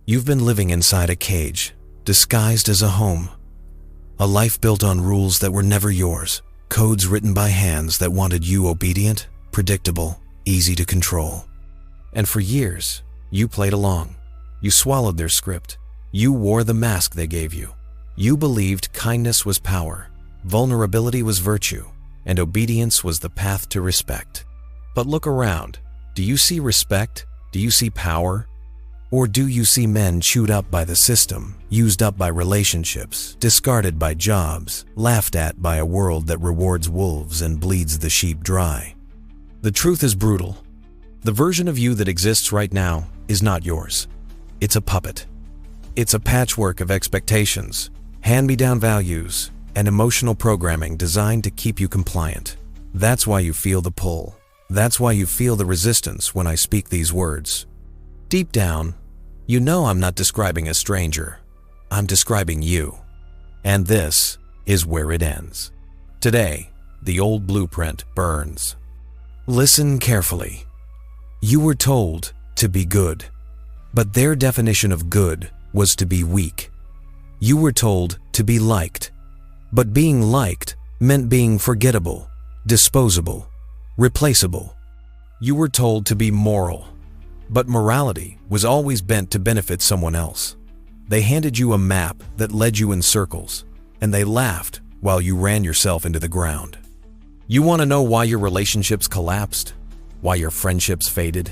You've been living inside a cage, disguised as a home. A life built on rules that were never yours, codes written by hands that wanted you obedient, predictable, easy to control. And for years, you played along. You swallowed their script. You wore the mask they gave you. You believed kindness was power, vulnerability was virtue, and obedience was the path to respect. But look around. Do you see respect? Do you see power? Or do you see men chewed up by the system, used up by relationships, discarded by jobs, laughed at by a world that rewards wolves and bleeds the sheep dry? The truth is brutal. The version of you that exists right now is not yours. It's a puppet. It's a patchwork of expectations, hand-me-down values, and emotional programming designed to keep you compliant. That's why you feel the pull. That's why you feel the resistance when I speak these words. Deep down, you know I'm not describing a stranger. I'm describing you. And this is where it ends. Today, the old blueprint burns. Listen carefully. You were told to be good, but their definition of good was to be weak. You were told to be liked, but being liked meant being forgettable, disposable, replaceable. You were told to be moral, but morality was always bent to benefit someone else. They handed you a map that led you in circles, and they laughed while you ran yourself into the ground. You want to know why your relationships collapsed? Why your friendships faded?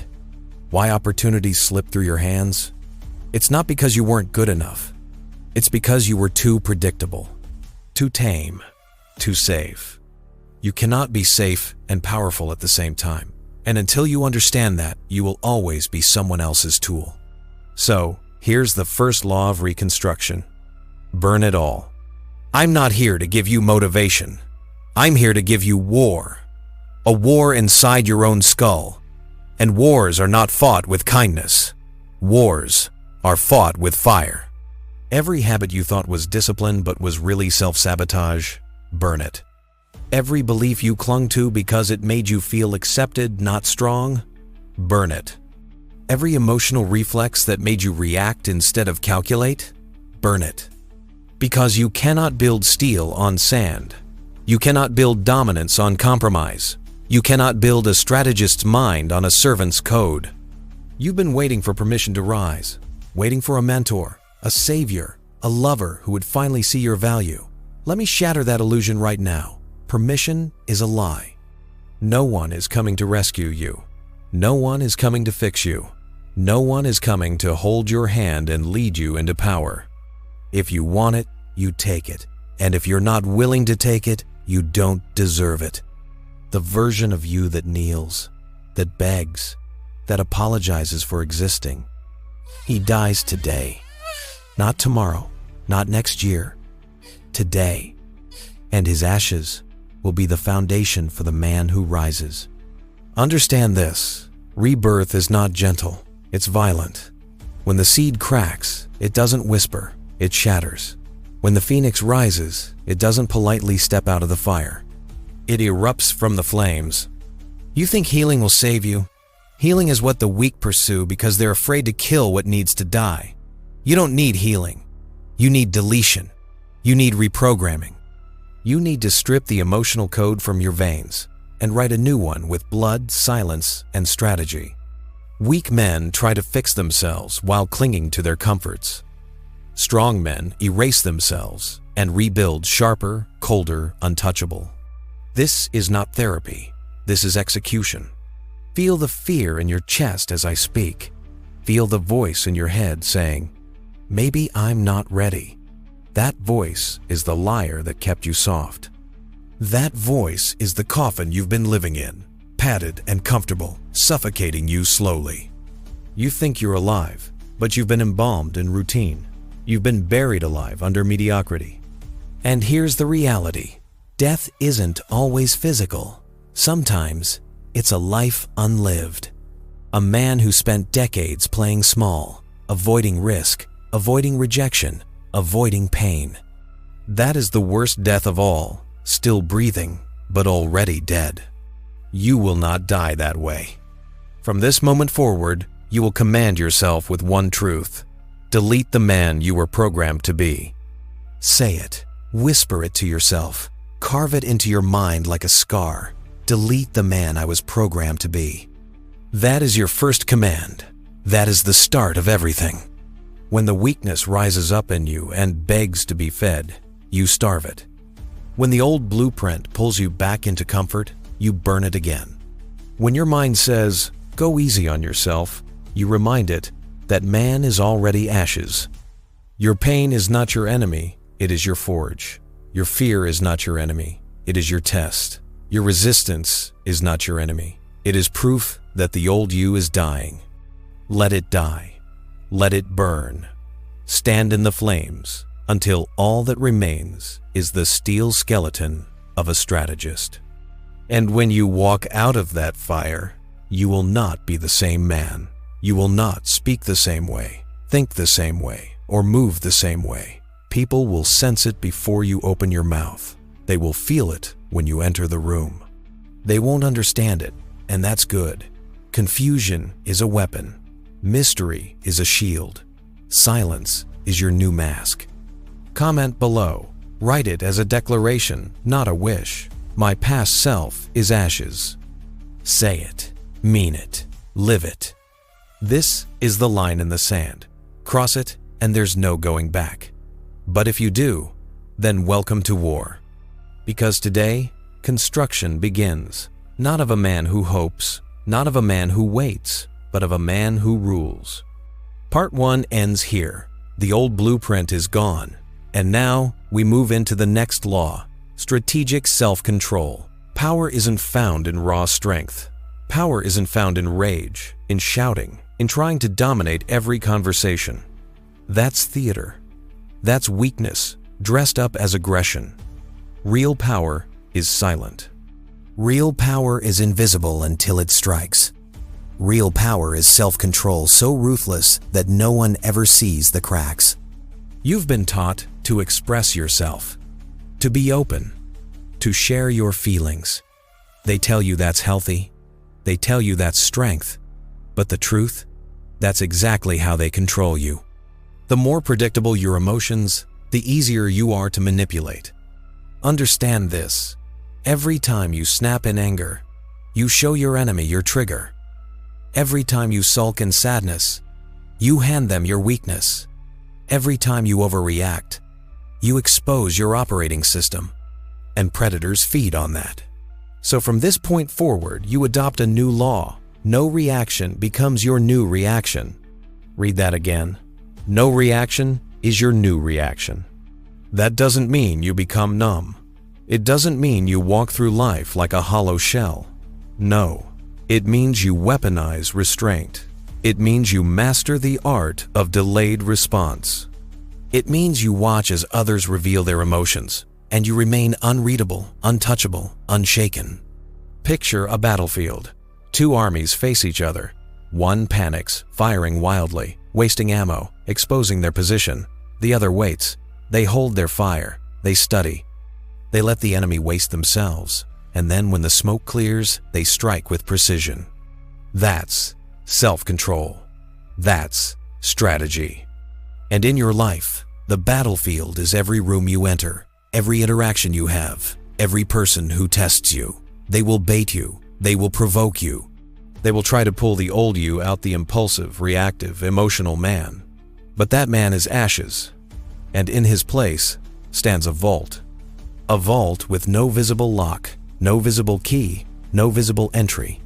Why opportunities slipped through your hands? It's not because you weren't good enough. It's because you were too predictable, too tame, too safe. You cannot be safe and powerful at the same time. And until you understand that, you will always be someone else's tool. So, here's the first law of reconstruction. Burn it all. I'm not here to give you motivation. I'm here to give you war. A war inside your own skull. And wars are not fought with kindness. Wars are fought with fire. Every habit you thought was discipline but was really self-sabotage, burn it. Every belief you clung to because it made you feel accepted, not strong, burn it. Every emotional reflex that made you react instead of calculate, burn it. Because you cannot build steel on sand. You cannot build dominance on compromise. You cannot build a strategist's mind on a servant's code. You've been waiting for permission to rise, waiting for a mentor, a savior, a lover who would finally see your value. Let me shatter that illusion right now. Permission is a lie. No one is coming to rescue you. No one is coming to fix you. No one is coming to hold your hand and lead you into power. If you want it, you take it. And if you're not willing to take it, you don't deserve it. The version of you that kneels, that begs, that apologizes for existing, he dies today. Not tomorrow, not next year. Today. And his ashes will be the foundation for the man who rises. Understand this. Rebirth is not gentle. It's violent. When the seed cracks, it doesn't whisper, it shatters. When the phoenix rises, it doesn't politely step out of the fire. It erupts from the flames. You think healing will save you? Healing is what the weak pursue because they're afraid to kill what needs to die. You don't need healing. You need deletion. You need reprogramming. You need to strip the emotional code from your veins and write a new one with blood, silence, and strategy. Weak men try to fix themselves while clinging to their comforts. Strong men erase themselves and rebuild sharper, colder, untouchable. This is not therapy. This is execution. Feel the fear in your chest as I speak. Feel the voice in your head saying, "Maybe I'm not ready." That voice is the liar that kept you soft. That voice is the coffin you've been living in, padded and comfortable, suffocating you slowly. You think you're alive, but you've been embalmed in routine. You've been buried alive under mediocrity. And here's the reality. Death isn't always physical. Sometimes it's a life unlived. A man who spent decades playing small, avoiding risk, avoiding rejection, avoiding pain. That is the worst death of all, still breathing, but already dead. You will not die that way. From this moment forward, you will command yourself with one truth. Delete the man you were programmed to be. Say it. Whisper it to yourself. Carve it into your mind like a scar. Delete the man I was programmed to be. That is your first command. That is the start of everything. When the weakness rises up in you and begs to be fed, you starve it. When the old blueprint pulls you back into comfort, you burn it again. When your mind says, "Go easy on yourself," you remind it that man is already ashes. Your pain is not your enemy, it is your forge. Your fear is not your enemy, it is your test. Your resistance is not your enemy, it is proof that the old you is dying. Let it die. Let it burn. Stand in the flames until all that remains is the steel skeleton of a strategist. And when you walk out of that fire, you will not be the same man. You will not speak the same way, think the same way, or move the same way. People will sense it before you open your mouth. They will feel it when you enter the room. They won't understand it, and that's good. Confusion is a weapon. Mystery is a shield. Silence is your new mask. Comment below. Write it as a declaration, not a wish. My past self is ashes. Say it. Mean it. Live it. This is the line in the sand. Cross it, and there's no going back. But if you do, then welcome to war. Because today, construction begins, not of a man who hopes, not of a man who waits, but of a man who rules. Part 1 ends here. The old blueprint is gone. And now we move into the next law, strategic self-control. Power isn't found in raw strength. Power isn't found in rage, in shouting, in trying to dominate every conversation. That's theater. That's weakness, dressed up as aggression. Real power is silent. Real power is invisible until it strikes. Real power is self-control so ruthless that no one ever sees the cracks. You've been taught to express yourself, to be open, to share your feelings. They tell you that's healthy. They tell you that's strength. But the truth? That's exactly how they control you. The more predictable your emotions, the easier you are to manipulate. Understand this. Every time you snap in anger, you show your enemy your trigger. Every time you sulk in sadness, you hand them your weakness. Every time you overreact, you expose your operating system. And predators feed on that. So from this point forward, you adopt a new law. No reaction becomes your new reaction. Read that again. No reaction is your new reaction. That doesn't mean you become numb. It doesn't mean you walk through life like a hollow shell. No, it means you weaponize restraint. It means you master the art of delayed response. It means you watch as others reveal their emotions, and you remain unreadable, untouchable, unshaken. Picture a battlefield. Two armies face each other. One panics, firing wildly, wasting ammo, exposing their position. The other waits. They hold their fire. They study. They let the enemy waste themselves, and then when the smoke clears, they strike with precision. That's self-control. That's strategy. And in your life, the battlefield is every room you enter, every interaction you have, every person who tests you. They will bait you. They will provoke you. They will try to pull the old you out, the impulsive, reactive, emotional man. But that man is ashes, and in his place stands a vault. A vault with no visible lock, no visible key, no visible entry.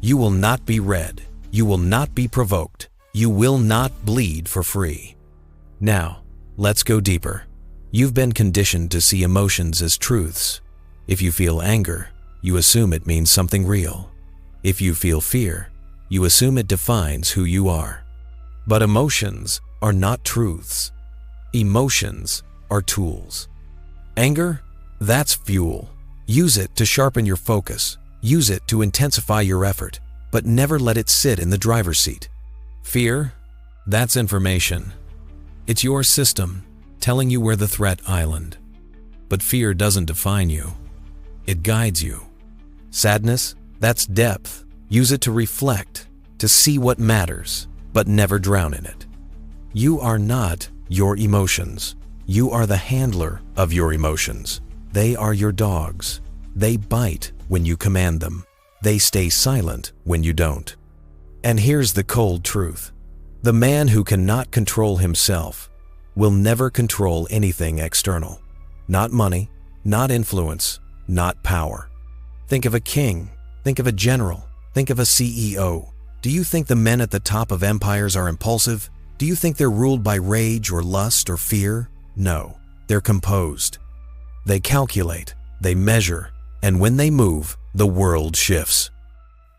You will not be read. You will not be provoked. You will not bleed for free. Now, let's go deeper. You've been conditioned to see emotions as truths. If you feel anger, you assume it means something real. If you feel fear, you assume it defines who you are. But emotions are not truths. Emotions are tools. Anger? That's fuel. Use it to sharpen your focus. Use it to intensify your effort, but never let it sit in the driver's seat. Fear? That's information. It's your system telling you where the threat island. But fear doesn't define you. It guides you. Sadness? That's depth. Use it to reflect, to see what matters, but never drown in it. You are not your emotions. You are the handler of your emotions. They are your dogs. They bite when you command them. They stay silent when you don't. And here's the cold truth. The man who cannot control himself will never control anything external. Not money, not influence, not power. Think of a king. Think of a general. Think of a CEO. Do you think the men at the top of empires are impulsive? Do you think they're ruled by rage or lust or fear? No, they're composed. They calculate, they measure, and when they move, the world shifts.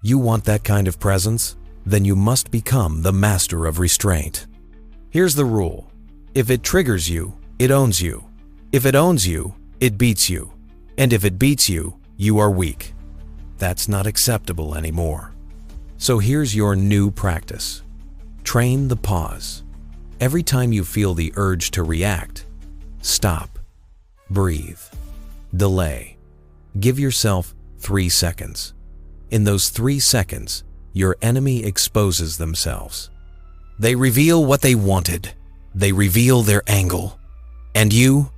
You want that kind of presence? Then you must become the master of restraint. Here's the rule. If it triggers you, it owns you. If it owns you, it beats you. And if it beats you, you are weak. That's not acceptable anymore. So here's your new practice. Train the pause. Every time you feel the urge to react, stop, breathe, delay. Give yourself 3 seconds. In those 3 seconds, your enemy exposes themselves. They reveal what they wanted. They reveal their angle. And you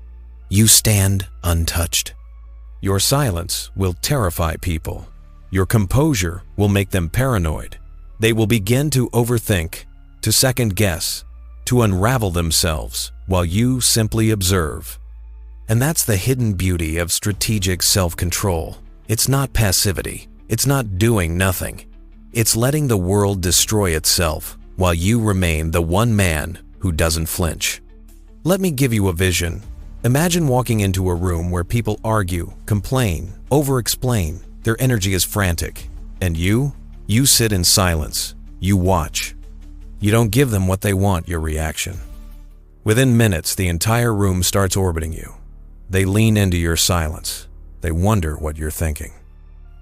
stand untouched. Your silence will terrify people. Your composure will make them paranoid. They will begin to overthink, to second guess, to unravel themselves while you simply observe. And that's the hidden beauty of strategic self-control. It's not passivity. It's not doing nothing. It's letting the world destroy itself while you remain the one man who doesn't flinch. Let me give you a vision. Imagine walking into a room where people argue, complain, over-explain. Their energy is frantic. And you sit in silence. You watch. You don't give them what they want, your reaction. Within minutes, the entire room starts orbiting you. They lean into your silence. They wonder what you're thinking.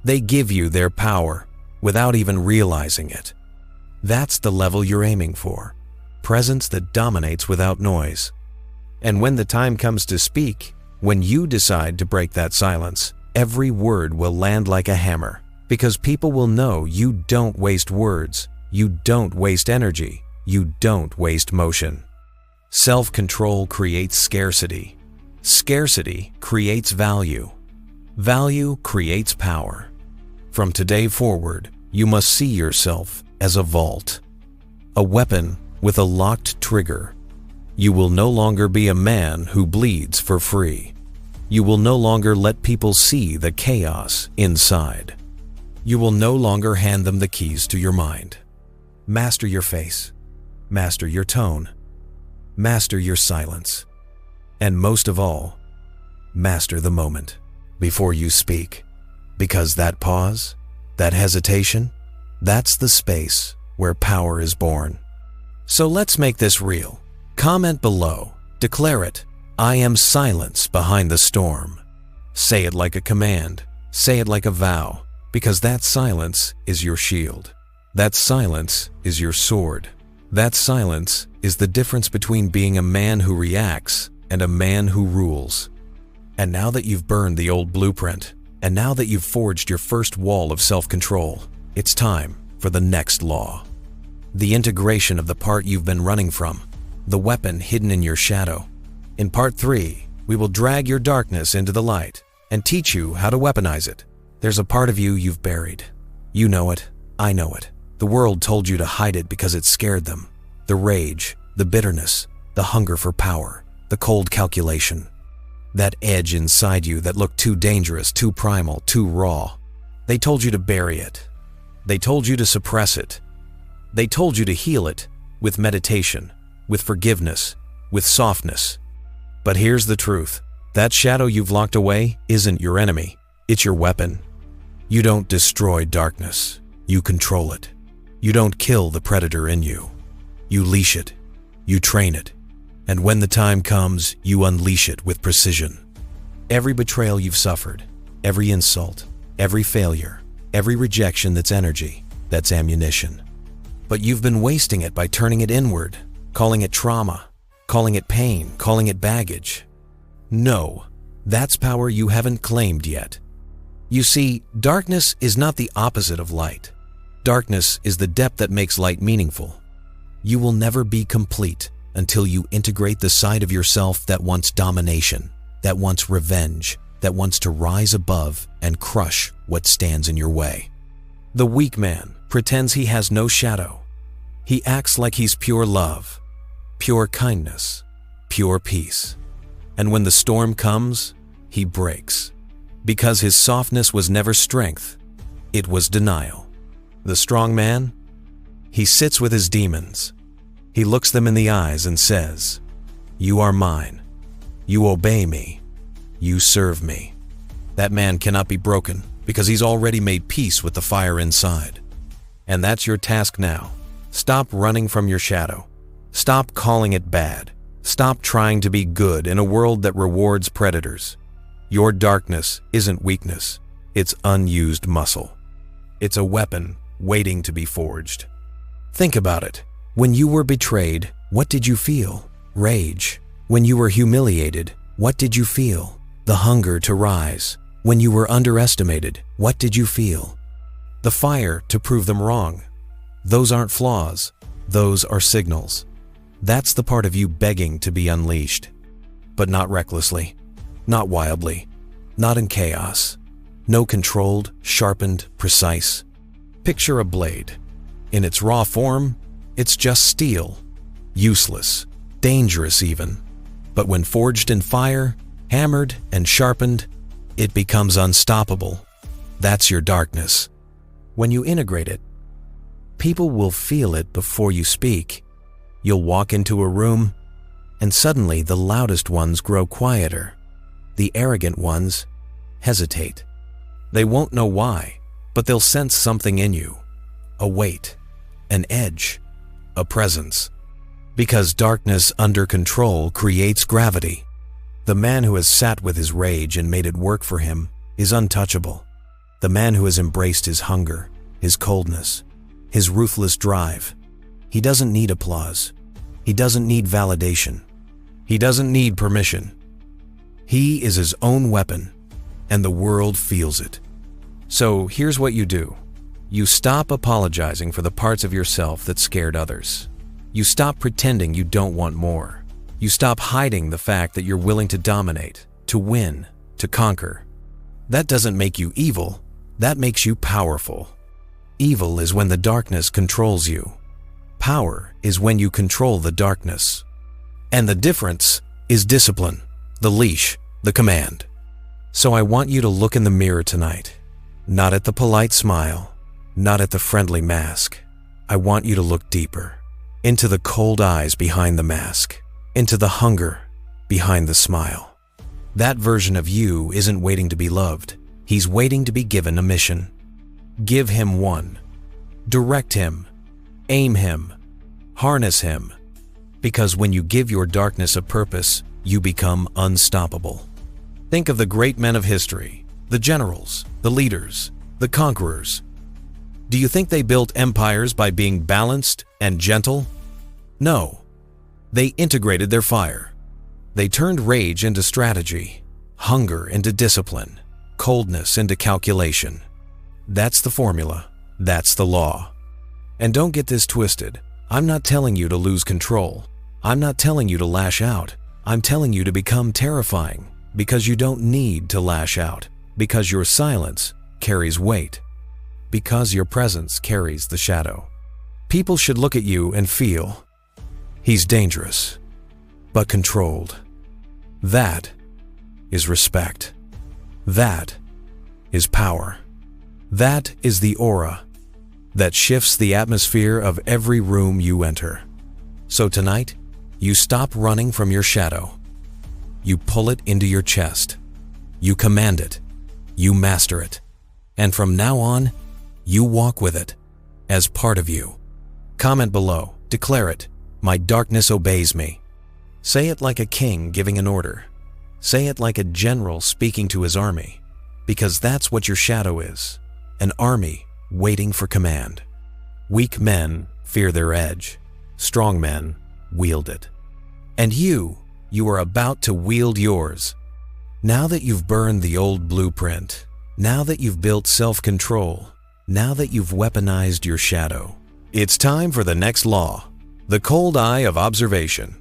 They give you their power without even realizing it. That's the level you're aiming for. Presence that dominates without noise. And when the time comes to speak, when you decide to break that silence, every word will land like a hammer, because people will know you don't waste words, you don't waste energy, you don't waste motion. Self-control creates scarcity. Scarcity creates value. Value creates power. From today forward, you must see yourself as a vault, a weapon with a locked trigger. You will no longer be a man who bleeds for free. You will no longer let people see the chaos inside. You will no longer hand them the keys to your mind. Master your face. Master your tone. Master your silence. And most of all, master the moment before you speak. Because that pause, that hesitation, that's the space where power is born. So let's make this real. Comment below. Declare it. I am silence behind the storm. Say it like a command. Say it like a vow. Because that silence is your shield. That silence is your sword. That silence is the difference between being a man who reacts and a man who rules. And now that you've burned the old blueprint, and now that you've forged your first wall of self-control, it's time for the next law. The integration of the part you've been running from, the weapon hidden in your shadow. In part 3, we will drag your darkness into the light and teach you how to weaponize it. There's a part of you you've buried. You know it. I know it. The world told you to hide it because it scared them. The rage, the bitterness, the hunger for power, the cold calculation. That edge inside you that looked too dangerous, too primal, too raw. They told you to bury it. They told you to suppress it. They told you to heal it with meditation, with forgiveness, with softness. But here's the truth. That shadow you've locked away isn't your enemy. It's your weapon. You don't destroy darkness. You control it. You don't kill the predator in you. You leash it. You train it. And when the time comes, you unleash it with precision. Every betrayal you've suffered, every insult, every failure, every rejection that's energy, that's ammunition. But you've been wasting it by turning it inward, calling it trauma, calling it pain, calling it baggage. No, that's power you haven't claimed yet. You see, darkness is not the opposite of light. Darkness is the depth that makes light meaningful. You will never be complete until you integrate the side of yourself that wants domination, that wants revenge, that wants to rise above and crush what stands in your way. The weak man pretends he has no shadow. He acts like he's pure love, pure kindness, pure peace. And when the storm comes, he breaks. Because his softness was never strength, it was denial. The strong man, he sits with his demons. He looks them in the eyes and says, "You are mine. You obey me. You serve me." That man cannot be broken because he's already made peace with the fire inside. And that's your task now. Stop running from your shadow. Stop calling it bad. Stop trying to be good in a world that rewards predators. Your darkness isn't weakness. It's unused muscle. It's a weapon waiting to be forged. Think about it. When you were betrayed, what did you feel? Rage. When you were humiliated, what did you feel? The hunger to rise. When you were underestimated, what did you feel? The fire to prove them wrong. Those aren't flaws. Those are signals. That's the part of you begging to be unleashed. But not recklessly, not wildly, not in chaos. No controlled, sharpened, precise. Picture a blade. In its raw form, it's just steel. Useless, dangerous even. But when forged in fire, hammered and sharpened, it becomes unstoppable. That's your darkness. When you integrate it, people will feel it before you speak. You'll walk into a room, and suddenly the loudest ones grow quieter. The arrogant ones hesitate. They won't know why, but they'll sense something in you. A weight, an edge, a presence. Because darkness under control creates gravity. The man who has sat with his rage and made it work for him is untouchable. The man who has embraced his hunger, his coldness, his ruthless drive. He doesn't need applause. He doesn't need validation. He doesn't need permission. He is his own weapon, and the world feels it. So here's what you do. You stop apologizing for the parts of yourself that scared others. You stop pretending you don't want more. You stop hiding the fact that you're willing to dominate, to win, to conquer. That doesn't make you evil. That makes you powerful. Evil is when the darkness controls you. Power is when you control the darkness. And the difference is discipline, the leash, the command. So I want you to look in the mirror tonight. Not at the polite smile, not at the friendly mask. I want you to look deeper, into the cold eyes behind the mask, into the hunger behind the smile. That version of you isn't waiting to be loved. He's waiting to be given a mission. Give him one. Direct him. Aim him. Harness him. Because when you give your darkness a purpose, you become unstoppable. Think of the great men of history, the generals, the leaders, the conquerors. Do you think they built empires by being balanced and gentle? No. They integrated their fire. They turned rage into strategy, hunger into discipline, coldness into calculation. That's the formula. That's the law. And don't get this twisted. I'm not telling you to lose control. I'm not telling you to lash out. I'm telling you to become terrifying, because you don't need to lash out, because your silence carries weight, because your presence carries the shadow. People should look at you and feel, he's dangerous, but controlled. That is respect. That is power. That is the aura that shifts the atmosphere of every room you enter. So tonight, you stop running from your shadow. You pull it into your chest. You command it. You master it. And from now on, you walk with it as part of you. Comment below. Declare it. My darkness obeys me. Say it like a king giving an order. Say it like a general speaking to his army. Because that's what your shadow is. An army waiting for command. Weak men fear their edge. Strong men wield it. And you are about to wield yours. Now that you've burned the old blueprint, now that you've built self-control, now that you've weaponized your shadow, it's time for the next law, The cold eye of observation.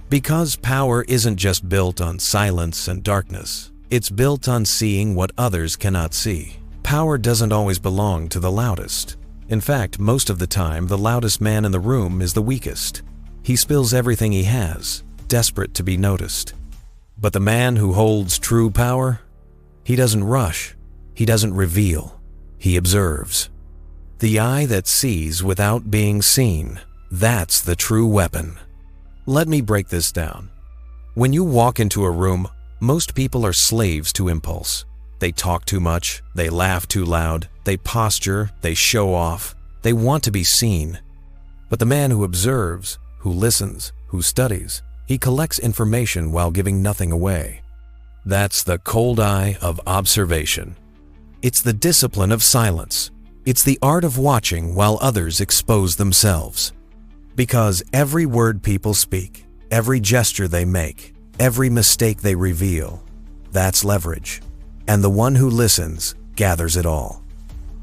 Because power isn't just built on silence and darkness, it's built on seeing what others cannot see. Power doesn't always belong to the loudest. In fact, most of the time, the loudest man in the room is the weakest. He spills everything he has, desperate to be noticed. But the man who holds true power, he doesn't rush, he doesn't reveal, he observes. The eye that sees without being seen, that's the true weapon. Let me break this down. When you walk into a room, most people are slaves to impulse. They talk too much, they laugh too loud, they posture, they show off, they want to be seen. But the man who observes, who listens, who studies, he collects information while giving nothing away. That's the cold eye of observation. It's the discipline of silence. It's the art of watching while others expose themselves. Because every word people speak, every gesture they make, every mistake they reveal, that's leverage. And the one who listens gathers it all.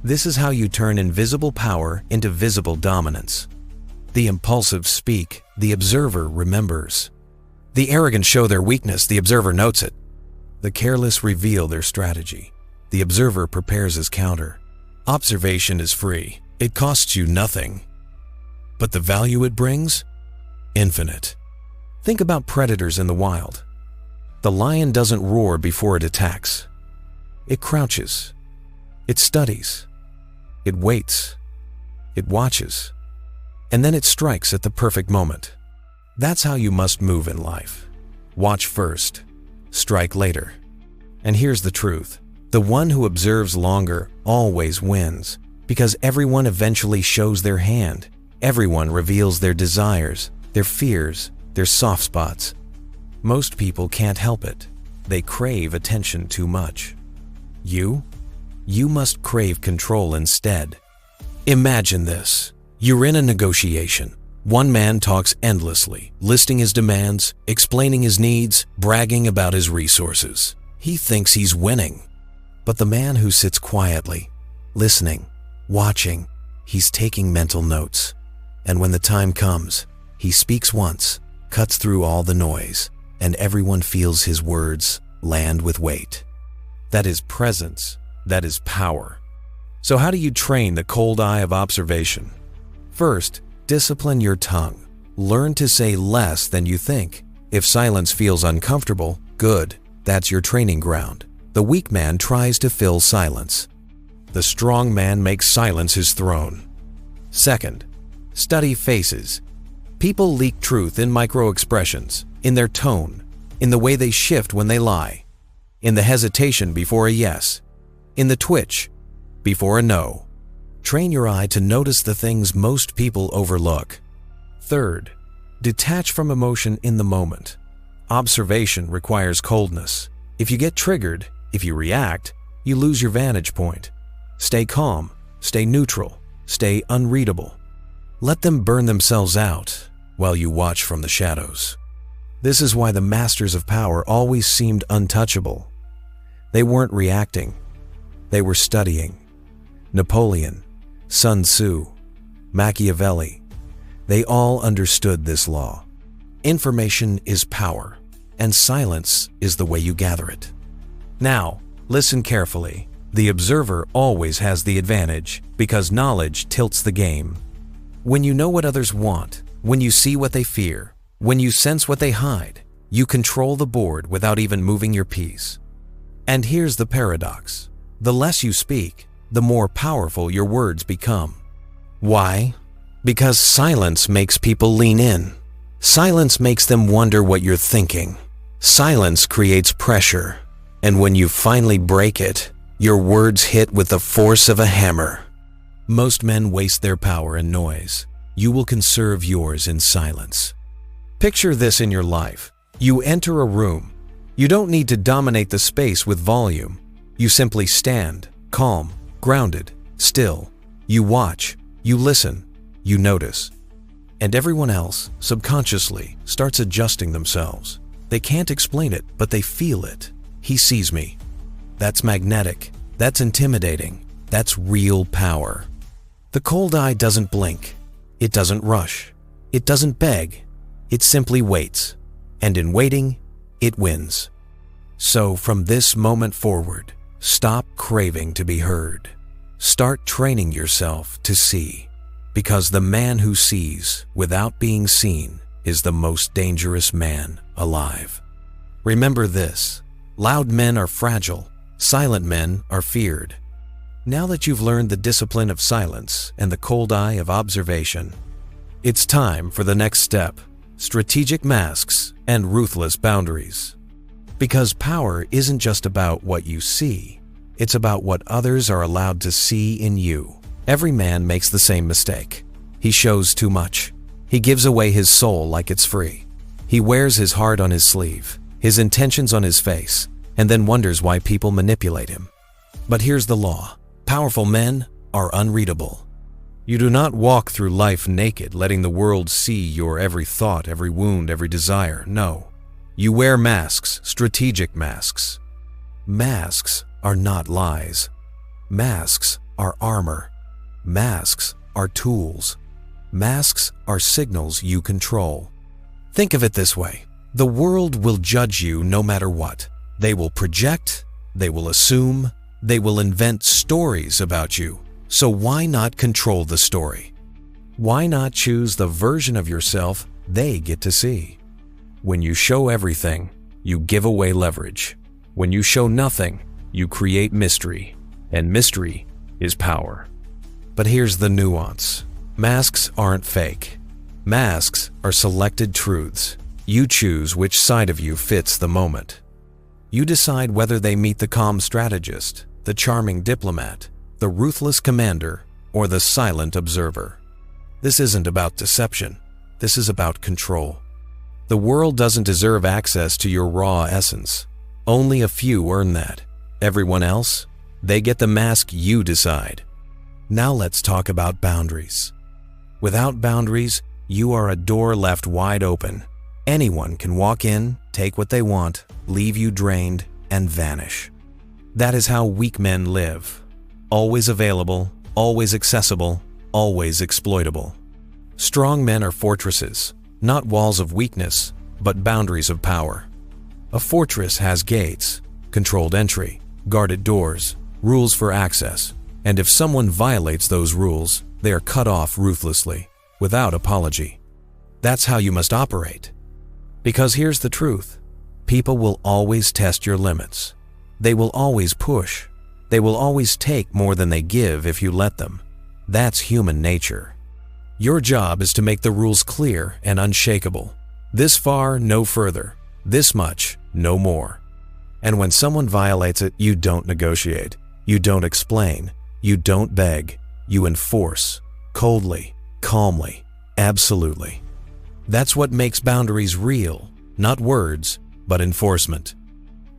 This is how you turn invisible power into visible dominance. The impulsive speak, the observer remembers. The arrogant show their weakness, the observer notes it. The careless reveal their strategy. The observer prepares his counter. Observation is free. It costs you nothing. But the value it brings? Infinite. Think about predators in the wild. The lion doesn't roar before it attacks. It crouches. It studies. It waits. It watches. And then it strikes at the perfect moment. That's how you must move in life. Watch first. Strike later. And here's the truth. The one who observes longer always wins, because everyone eventually shows their hand. Everyone reveals their desires, their fears, their soft spots. Most people can't help it. They crave attention too much. You must crave control instead. Imagine this. You're in a negotiation. One man talks endlessly, listing his demands, explaining his needs, bragging about his resources. He thinks he's winning. But the man who sits quietly, listening, watching, he's taking mental notes. And when the time comes, he speaks once, cuts through all the noise, and everyone feels his words land with weight. That is presence. That is power. So how do you train the cold eye of observation? First, discipline your tongue. Learn to say less than you think. If silence feels uncomfortable, good. That's your training ground. The weak man tries to fill silence. The strong man makes silence his throne. Second, study faces. People leak truth in micro-expressions, in their tone, in the way they shift when they lie, in the hesitation before a yes, in the twitch before a no. Train your eye to notice the things most people overlook. Third, detach from emotion in the moment. Observation requires coldness. If you get triggered, if you react, you lose your vantage point. Stay calm, stay neutral, stay unreadable. Let them burn themselves out while you watch from the shadows. This is why the masters of power always seemed untouchable. They weren't reacting. They were studying. Napoleon, Sun Tzu, Machiavelli, they all understood this law. Information is power, and silence is the way you gather it. Now, listen carefully. The observer always has the advantage because knowledge tilts the game. When you know what others want, when you see what they fear, when you sense what they hide, you control the board without even moving your piece. And here's the paradox. The less you speak, the more powerful your words become. Why? Because silence makes people lean in. Silence makes them wonder what you're thinking. Silence creates pressure. And when you finally break it, your words hit with the force of a hammer. Most men waste their power in noise. You will conserve yours in silence. Picture this in your life. You enter a room. You don't need to dominate the space with volume. You simply stand, calm, grounded, still. You watch, you listen, you notice. And everyone else, subconsciously, starts adjusting themselves. They can't explain it, but they feel it. He sees me. That's magnetic. That's intimidating. That's real power. The cold eye doesn't blink. It doesn't rush. It doesn't beg. It simply waits. And in waiting, it wins. So from this moment forward, stop craving to be heard. Start training yourself to see. Because the man who sees without being seen is the most dangerous man alive. Remember this: loud men are fragile, silent men are feared. Now that you've learned the discipline of silence and the cold eye of observation, it's time for the next step: strategic masks and ruthless boundaries. Because power isn't just about what you see, it's about what others are allowed to see in you. Every man makes the same mistake. He shows too much. He gives away his soul like it's free. He wears his heart on his sleeve, his intentions on his face, and then wonders why people manipulate him. But here's the law: powerful men are unreadable. You do not walk through life naked, letting the world see your every thought, every wound, every desire. No. You wear masks, strategic masks. Masks are not lies. Masks are armor. Masks are tools. Masks are signals you control. Think of it this way: the world will judge you no matter what. They will project, they will assume, they will invent stories about you. So why not control the story? Why not choose the version of yourself they get to see? When you show everything, you give away leverage. When you show nothing, you create mystery. And mystery is power. But here's the nuance. Masks aren't fake. Masks are selected truths. You choose which side of you fits the moment. You decide whether they meet the calm strategist, the charming diplomat, the ruthless commander, or the silent observer. This isn't about deception. This is about control. The world doesn't deserve access to your raw essence. Only a few earn that. Everyone else, they get the mask you decide. Now let's talk about boundaries. Without boundaries, you are a door left wide open. Anyone can walk in, take what they want, leave you drained, and vanish. That is how weak men live. Always available, always accessible, always exploitable. Strong men are fortresses, not walls of weakness, but boundaries of power. A fortress has gates, controlled entry, guarded doors, rules for access, and if someone violates those rules, they are cut off ruthlessly, without apology. That's how you must operate. Because here's the truth: people will always test your limits. They will always push. They will always take more than they give if you let them. That's human nature. Your job is to make the rules clear and unshakable. This far, no further. This much, no more. And when someone violates it, you don't negotiate. You don't explain. You don't beg. You enforce. Coldly, calmly, absolutely. That's what makes boundaries real. Not words, but enforcement.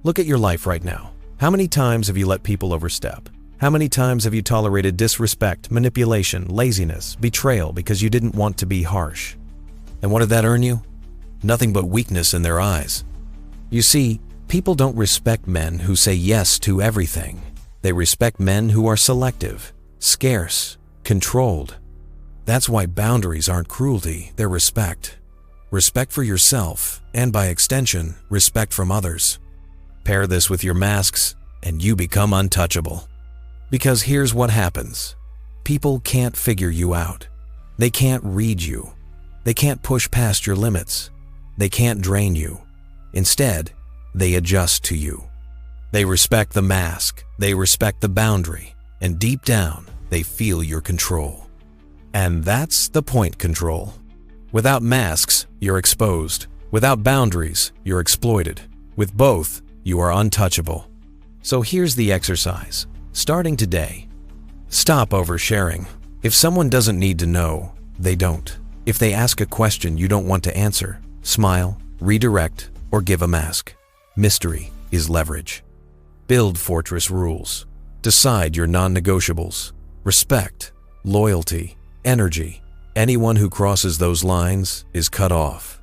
Look at your life right now. How many times have you let people overstep? How many times have you tolerated disrespect, manipulation, laziness, betrayal because you didn't want to be harsh? And what did that earn you? Nothing but weakness in their eyes. You see, people don't respect men who say yes to everything. They respect men who are selective, scarce, controlled. That's why boundaries aren't cruelty, they're respect. Respect for yourself, and by extension, respect from others. Pair this with your masks, and you become untouchable. Because here's what happens. People can't figure you out. They can't read you. They can't push past your limits. They can't drain you. Instead, they adjust to you. They respect the mask, they respect the boundary, and deep down, they feel your control. And that's the point control. Without masks, you're exposed. Without boundaries, you're exploited. With both, you are untouchable. So here's the exercise. Starting today, stop oversharing. If someone doesn't need to know, they don't. If they ask a question you don't want to answer, smile, redirect, or give a mask. Mystery is leverage. Build fortress rules. Decide your non-negotiables. Respect, loyalty, energy. Anyone who crosses those lines is cut off.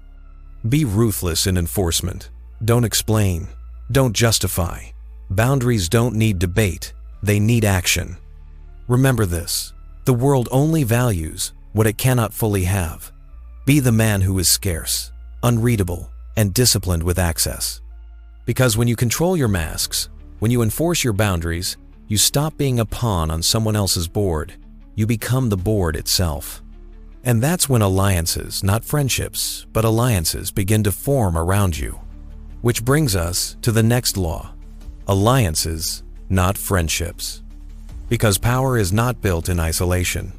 Be ruthless in enforcement. Don't explain. Don't justify. Boundaries don't need debate. They need action. Remember this: the world only values what it cannot fully have. Be the man who is scarce, unreadable, and disciplined with access. Because when you control your masks, when you enforce your boundaries, you stop being a pawn on someone else's board. You become the board itself. And that's when alliances, not friendships, but alliances begin to form around you. Which brings us to the next law. Alliances, not friendships. Because power is not built in isolation,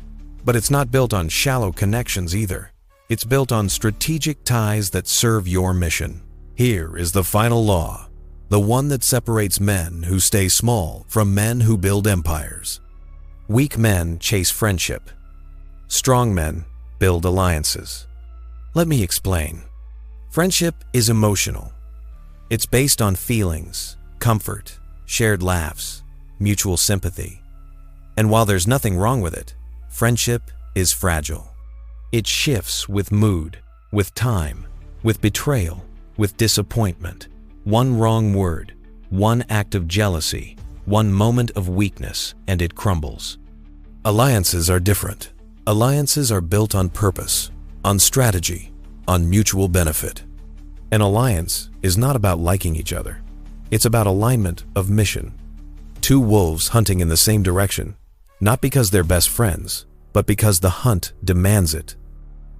but it's not built on shallow connections either. It's built on strategic ties that serve your mission. Here is the final law, the one that separates men who stay small from men who build empires. Weak men chase friendship. Strong men build alliances. Let me explain. Friendship is emotional. It's based on feelings, comfort, shared laughs, mutual sympathy. And while there's nothing wrong with it, friendship is fragile. It shifts with mood, with time, with betrayal, with disappointment. One wrong word, one act of jealousy, one moment of weakness, and it crumbles. Alliances are different. Alliances are built on purpose, on strategy, on mutual benefit. An alliance is not about liking each other. It's about alignment of mission. Two wolves hunting in the same direction, not because they're best friends, but because the hunt demands it.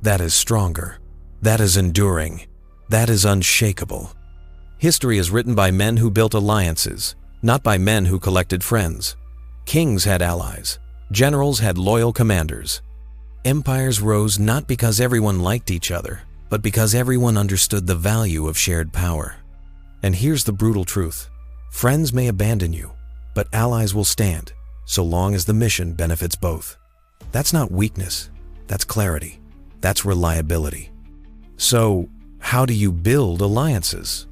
That is stronger. That is enduring. That is unshakable. History is written by men who built alliances, not by men who collected friends. Kings had allies. Generals had loyal commanders. Empires rose not because everyone liked each other, but because everyone understood the value of shared power. And here's the brutal truth. Friends may abandon you, but allies will stand, so long as the mission benefits both. That's not weakness. That's clarity. That's reliability. So, how do you build alliances?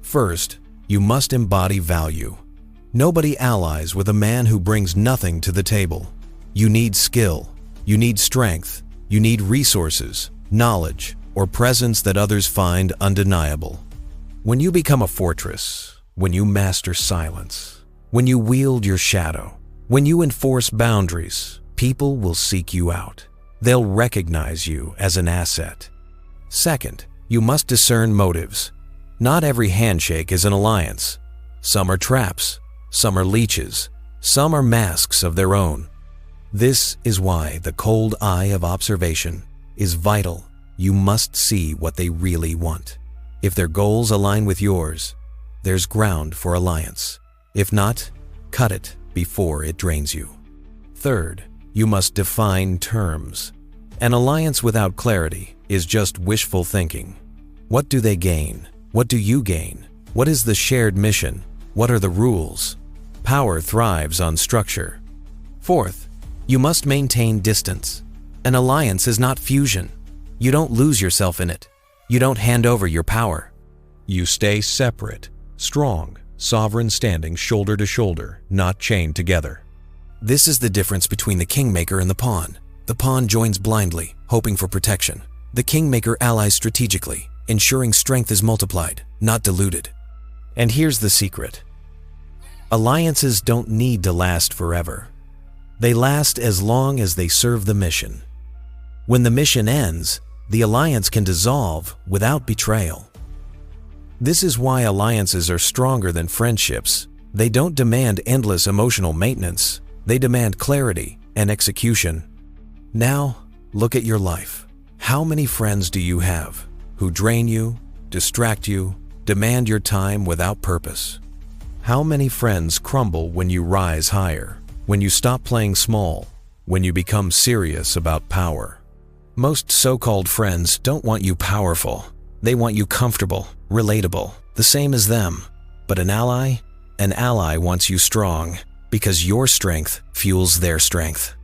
First, you must embody value. Nobody allies with a man who brings nothing to the table. You need skill. You need strength. You need resources, knowledge, or presence that others find undeniable. When you become a fortress, when you master silence, when you wield your shadow, when you enforce boundaries, people will seek you out. They'll recognize you as an asset. Second, you must discern motives. Not every handshake is an alliance. Some are traps, some are leeches, some are masks of their own. This is why the cold eye of observation is vital. You must see what they really want. If their goals align with yours, there's ground for alliance. If not, cut it before it drains you. Third, you must define terms. An alliance without clarity is just wishful thinking. What do they gain? What do you gain? What is the shared mission? What are the rules? Power thrives on structure. Fourth, you must maintain distance. An alliance is not fusion. You don't lose yourself in it. You don't hand over your power. You stay separate, strong, sovereign, standing shoulder to shoulder, not chained together. This is the difference between the kingmaker and the pawn. The pawn joins blindly, hoping for protection. The kingmaker allies strategically, ensuring strength is multiplied, not diluted. And here's the secret. Alliances don't need to last forever. They last as long as they serve the mission. When the mission ends, the alliance can dissolve without betrayal. This is why alliances are stronger than friendships. They don't demand endless emotional maintenance. They demand clarity and execution. Now, look at your life. How many friends do you have who drain you, distract you, demand your time without purpose? How many friends crumble when you rise higher, when you stop playing small, when you become serious about power? Most so-called friends don't want you powerful. They want you comfortable, relatable, the same as them. But an ally wants you strong, because your strength fuels their strength.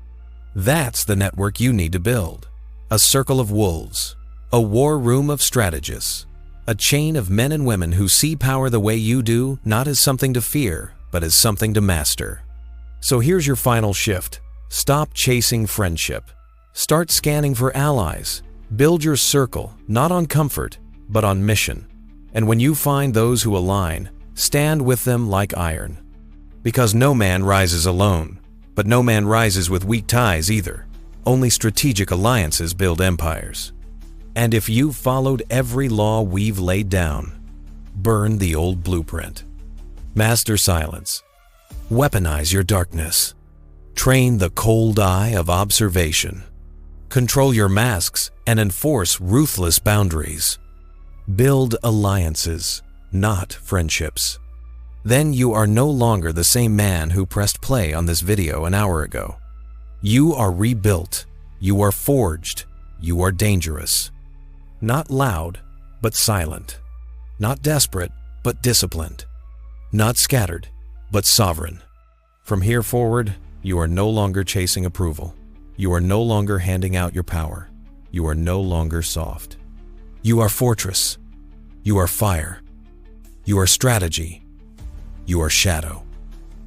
That's the network you need to build. A circle of wolves, a war room of strategists, a chain of men and women who see power the way you do, not as something to fear, but as something to master. So here's your final shift. Stop chasing friendship. Start scanning for allies. Build your circle, not on comfort, but on mission. And when you find those who align, stand with them like iron. Because no man rises alone, but no man rises with weak ties either. Only strategic alliances build empires. And if you've followed every law we've laid down, burn the old blueprint. Master silence. Weaponize your darkness. Train the cold eye of observation. Control your masks and enforce ruthless boundaries. Build alliances, not friendships. Then you are no longer the same man who pressed play on this video an hour ago. You are rebuilt. You are forged. You are dangerous. Not loud, but silent. Not desperate, but disciplined. Not scattered, but sovereign. From here forward, you are no longer chasing approval. You are no longer handing out your power. You are no longer soft. You are fortress. You are fire. You are strategy. You are shadow.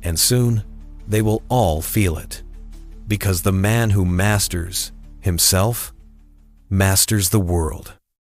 And soon, they will all feel it. Because the man who masters himself masters the world.